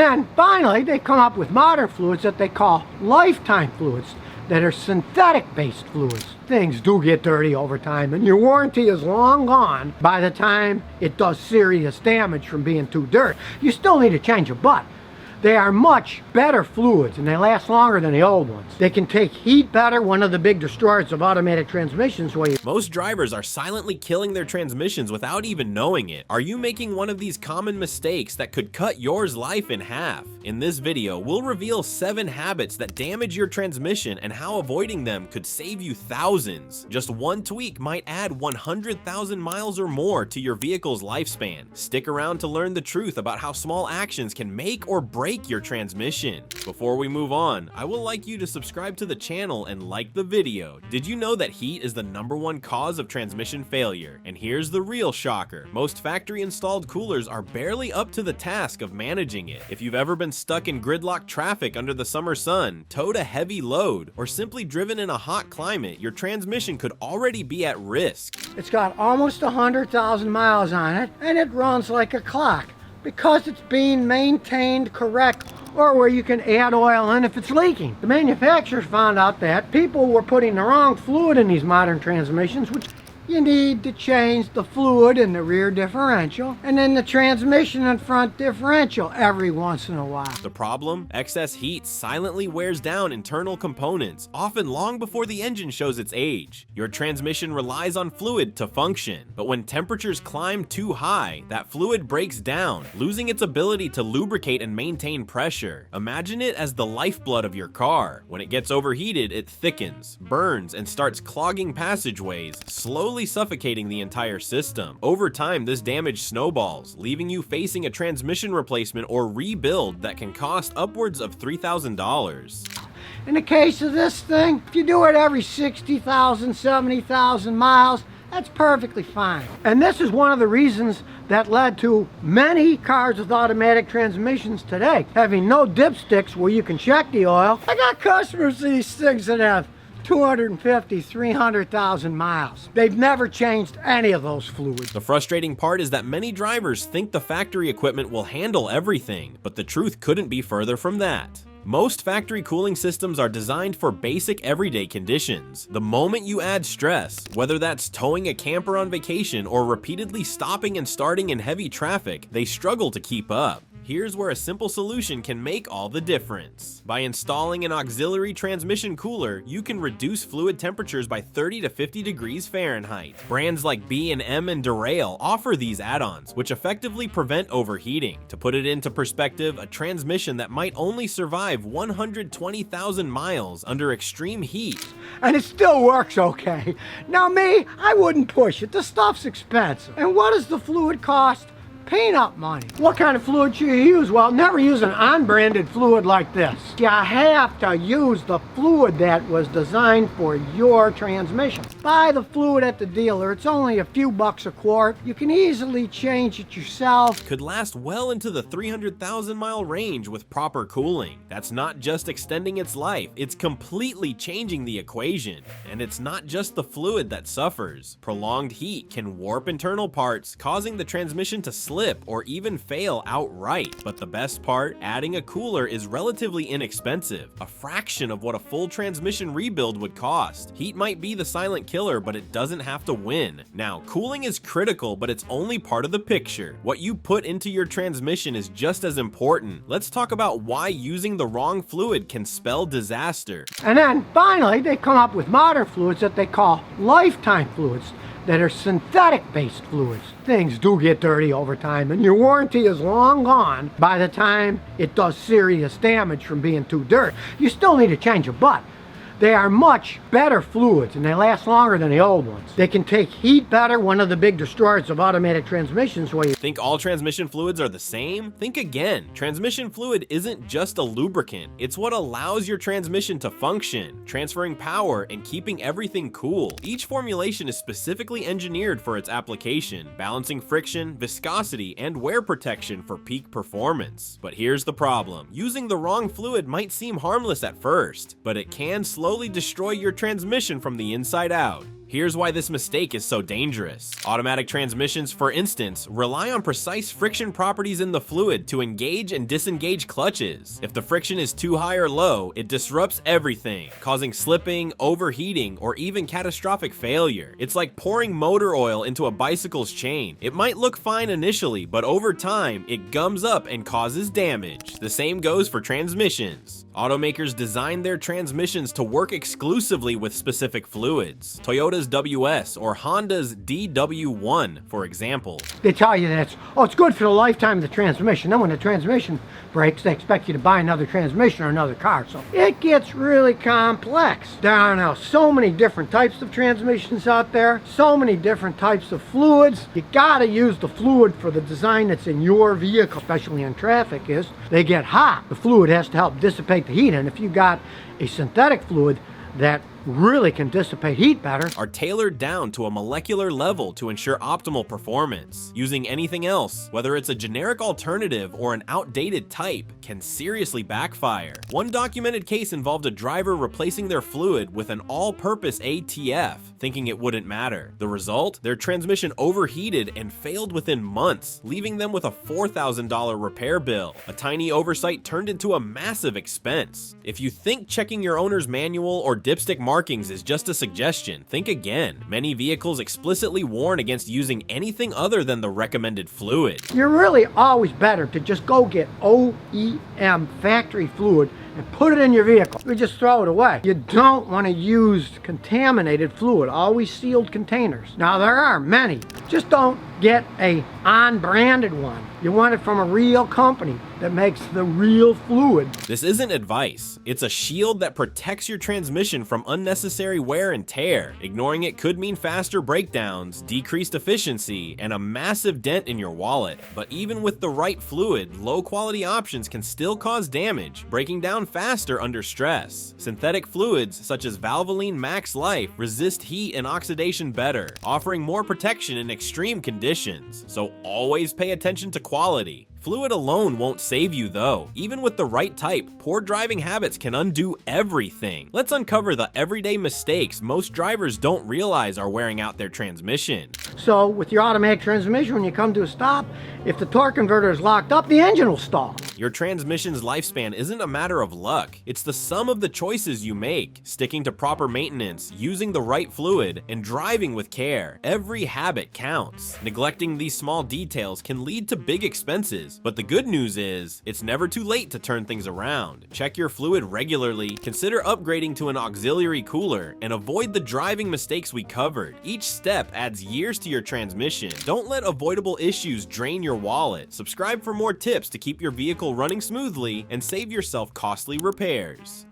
And then finally, they come up with modern fluids that they call lifetime fluids that are synthetic-based fluids. Things do get dirty over time, and your warranty is long gone by the time it does serious damage from being too dirty. You still need to change it, but they are much better fluids and they last longer than the old ones. They can take heat better, one of the big destroyers of automatic transmissions. Most drivers are silently killing their transmissions without even knowing it. Are you making one of these common mistakes that could cut yours life in half? In this video, we'll reveal 7 habits that damage your transmission and how avoiding them could save you thousands. Just one tweak might add 100,000 miles or more to your vehicle's lifespan. Stick around to learn the truth about how small actions can make or break your transmission. Before we move on, I would like you to subscribe to the channel and like the video. Did you know that heat is the #1 cause of transmission failure? And here's the real shocker. Most factory installed coolers are barely up to the task of managing it. If you've ever been stuck in gridlock traffic under the summer sun, towed a heavy load, or simply driven in a hot climate, your transmission could already be at risk. It's got almost 100,000 miles on it, and it runs like a clock, because it's being maintained correct, or where you can add oil in if it's leaking. The manufacturers found out that people were putting the wrong fluid in these modern transmissions, which you need to change the fluid in the rear differential and then the transmission and front differential every once in a while. The problem? Excess heat silently wears down internal components, often long before the engine shows its age. Your transmission relies on fluid to function, but when temperatures climb too high, that fluid breaks down, losing its ability to lubricate and maintain pressure. Imagine it as the lifeblood of your car. When it gets overheated, it thickens, burns, and starts clogging passageways, slowly suffocating the entire system. Over time, this damage snowballs, leaving you facing a transmission replacement or rebuild that can cost upwards of $3,000. In the case of this thing, if you do it every 60,000, 70,000 miles, that's perfectly fine. And this is one of the reasons that led to many cars with automatic transmissions today having no dipsticks where you can check the oil. I got customers of these things that have 250, 300,000 miles. They've never changed any of those fluids. The frustrating part is that many drivers think the factory equipment will handle everything, but the truth couldn't be further from that. Most factory cooling systems are designed for basic everyday conditions. The moment you add stress, whether that's towing a camper on vacation or repeatedly stopping and starting in heavy traffic, they struggle to keep up. Here's where a simple solution can make all the difference. By installing an auxiliary transmission cooler, you can reduce fluid temperatures by 30 to 50 degrees Fahrenheit. Brands like B&M and Derail offer these add-ons, which effectively prevent overheating. To put it into perspective, a transmission that might only survive 120,000 miles under extreme heat. And it still works okay. Now me, I wouldn't push it. The stuff's expensive. And what does the fluid cost? Peanut money. What kind of fluid should you use? Well, never use an unbranded fluid like this. You have to use the fluid that was designed for your transmission. Buy the fluid at the dealer. It's only a few bucks a quart. You can easily change it yourself. Could last well into the 300,000 mile range with proper cooling. That's not just extending its life, it's completely changing the equation. And it's not just the fluid that suffers. Prolonged heat can warp internal parts, causing the transmission to slip or even fail outright. But the best part, adding a cooler is relatively inexpensive, a fraction of what a full transmission rebuild would cost. Heat might be the silent killer, but it doesn't have to win. Now, cooling is critical, but it's only part of the picture. What you put into your transmission is just as important. Let's talk about why using the wrong fluid can spell disaster. And then finally, they come up with modern fluids that they call lifetime fluids that are synthetic-based fluids. Things do get dirty over time, and your warranty is long gone by the time it does serious damage from being too dirty. You still need to change it, but they are much better fluids and they last longer than the old ones. They can take heat better, one of the big destroyers of automatic transmissions. Think all transmission fluids are the same? Think again. Transmission fluid isn't just a lubricant. It's what allows your transmission to function, transferring power and keeping everything cool. Each formulation is specifically engineered for its application, balancing friction, viscosity, and wear protection for peak performance. But here's the problem. Using the wrong fluid might seem harmless at first, but it can slowly destroy your transmission from the inside out. Here's why this mistake is so dangerous. Automatic transmissions, for instance, rely on precise friction properties in the fluid to engage and disengage clutches. If the friction is too high or low, it disrupts everything, causing slipping, overheating, or even catastrophic failure. It's like pouring motor oil into a bicycle's chain. It might look fine initially, but over time, it gums up and causes damage. The same goes for transmissions. Automakers design their transmissions to work exclusively with specific fluids. Toyota's WS or Honda's DW1, for example. They tell you that it's good for the lifetime of the transmission. Then when the transmission breaks, they expect you to buy another transmission or another car. So it gets really complex. There are now so many different types of transmissions out there, so many different types of fluids. You gotta use the fluid for the design that's in your vehicle, especially in traffic, is they get hot. The fluid has to help dissipate the heat, and if you got a synthetic fluid that really can dissipate heat better, are tailored down to a molecular level to ensure optimal performance. Using anything else, whether it's a generic alternative or an outdated type, can seriously backfire. One documented case involved a driver replacing their fluid with an all-purpose ATF, thinking it wouldn't matter. The result? Their transmission overheated and failed within months, leaving them with a $4,000 repair bill. A tiny oversight turned into a massive expense. If you think checking your owner's manual or dipstick markings is just a suggestion, think again. Many vehicles explicitly warn against using anything other than the recommended fluid. You're really always better to just go get OEM factory fluid and put it in your vehicle. You just throw it away. You don't want to use contaminated fluid, always sealed containers. Now there are many, just don't get a unbranded one. You want it from a real company that makes the real fluid. This isn't advice. It's a shield that protects your transmission from unnecessary wear and tear. Ignoring it could mean faster breakdowns, decreased efficiency, and a massive dent in your wallet. But even with the right fluid, low-quality options can still cause damage, breaking down faster under stress. Synthetic fluids such as Valvoline Max Life resist heat and oxidation better, offering more protection in extreme conditions. So always pay attention to quality. Fluid alone won't save you though. Even with the right type, poor driving habits can undo everything. Let's uncover the everyday mistakes most drivers don't realize are wearing out their transmission. So with your automatic transmission, when you come to a stop, if the torque converter is locked up, the engine will stall. Your transmission's lifespan isn't a matter of luck. It's the sum of the choices you make. Sticking to proper maintenance, using the right fluid, and driving with care. Every habit counts. Neglecting these small details can lead to big expenses, but the good news is, it's never too late to turn things around. Check your fluid regularly, consider upgrading to an auxiliary cooler, and avoid the driving mistakes we covered. Each step adds years to your transmission. Don't let avoidable issues drain your wallet. Subscribe for more tips to keep your vehicle running smoothly and save yourself costly repairs.